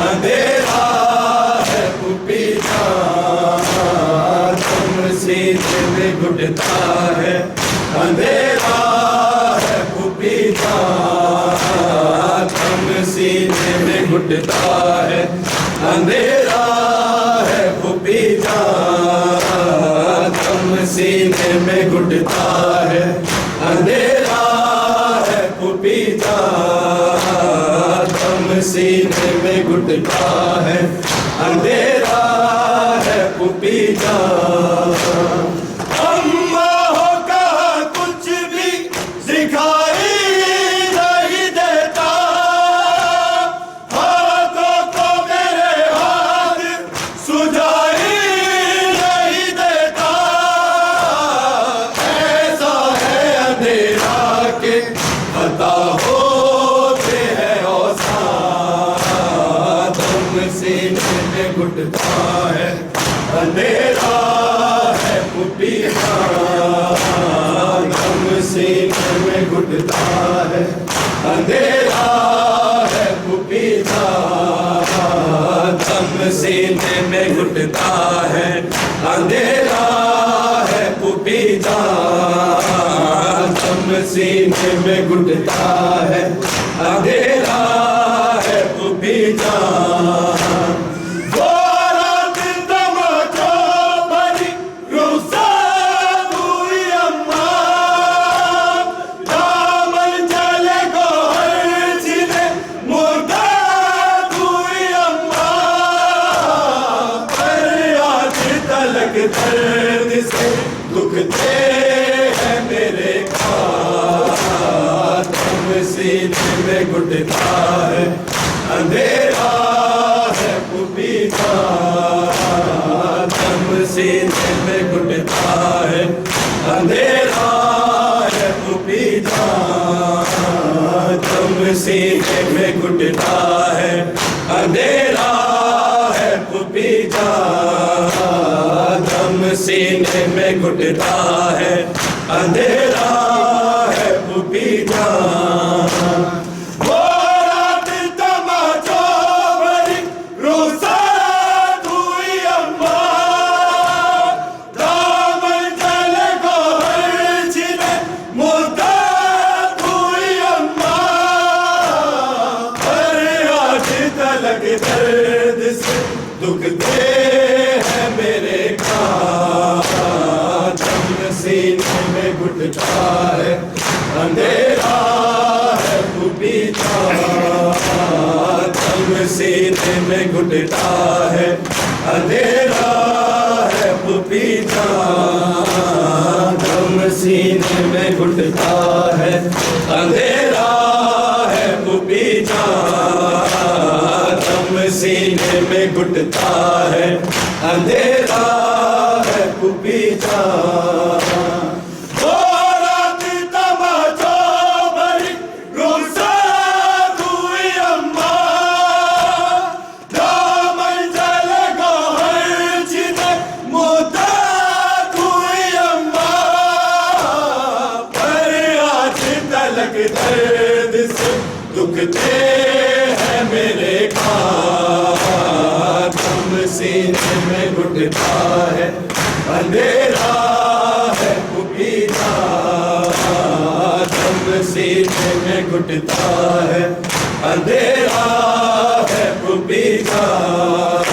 अंधेरा है पुपी जान, दम सीने में घुटता है। अंधेरा है पुपी जान, दम सीने में घुटता है। अंधेरा है पुपी जान, दम सीने में घुटता है। अंधेरा है पुपी जान, दम सीने में घुटता है। अंधेरा है पुपी जान। अम्मा हो कहा कुछ भी सिखाई नहीं देता, हाथों को मेरे हाथ सुझाई नहीं देता। ऐसा है अंधेरा के पता होते हैं औसान, दम सीने में घुटता है। अंधेरा है पुपी जान, दम सीने में घुटता है। अंधेरा है पुपी जान, दम सीने में घुटता है। अंधेरा है पुपी जान, दम सीने में घुटता है। अंधेरा है पुपी जान। वो रात तमाचों भरी रुखसात हुई अम्मा, दामन चले गोहर छिले मुर्दात हुई अम्मा। पर आज तलक दर्द से दुखते हैं मेरे खां, दम सीने में घुटता है। अंधेरा है पुपी जान, दम सीने में घुटता है। अंधेरा है पुपी जान, दम सीने में घुटता है। अंधेरा है पुपी जान, दम सीने में घुटता है। अंधेरा है पुपी जान। वो रात तमाचों भरी रुखसात हुई अम्मा, दामन चले गोहर छिले मुर्दात हुई अम्मा। पर आज तलक दर्द से दुखते हैं मेरे खां, दम सीने में घुटता है। अंधेरा है पुपी जान, दम सीने में घुटता है। अंधेरा है पुपी जान, दम सीने में घुटता है। अंधेरा है पुपी जान, दम सीने में घुटता है। अंधेरा है पुपी जान। वो रात तमाचों भरी रुखसात हुई अम्मा, दामन चले गोहर छिले मुर्दात हुई अम्मा। पर आज तलक दर्द से दुखते हैं मेरे खां, दम सीने में घुटता है। अंधेरा है पुपी जान, दम सीने में घुटता है। अंधेरा है पुपी जान,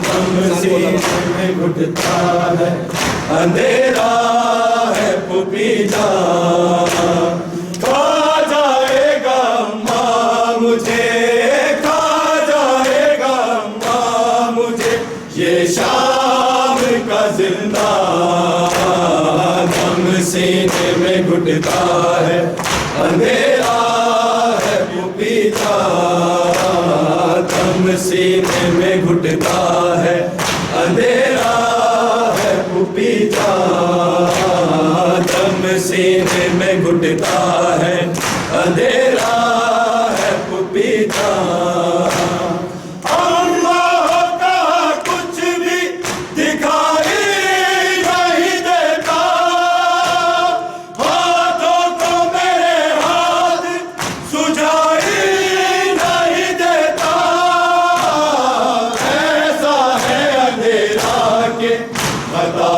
दम सीने में घुटता है। अंधेरा है पुपी जान। खा जाएगा अम्मा मुझे, खा जाएगा अम्मा मुझे, ये शाम का जिंदा, दम सीने में घुटता है। अंधेरा है पुपी जान, दम सीने में घुटता है। अंधेरा है पुपी जान, दम सीने में घुटता है। अंधेरा है पुपी जान। अम्मा हो कहा कुछ भी दिखाई नहीं देता, हाथों को मेरे हाथ सुझाई नहीं देता। के बता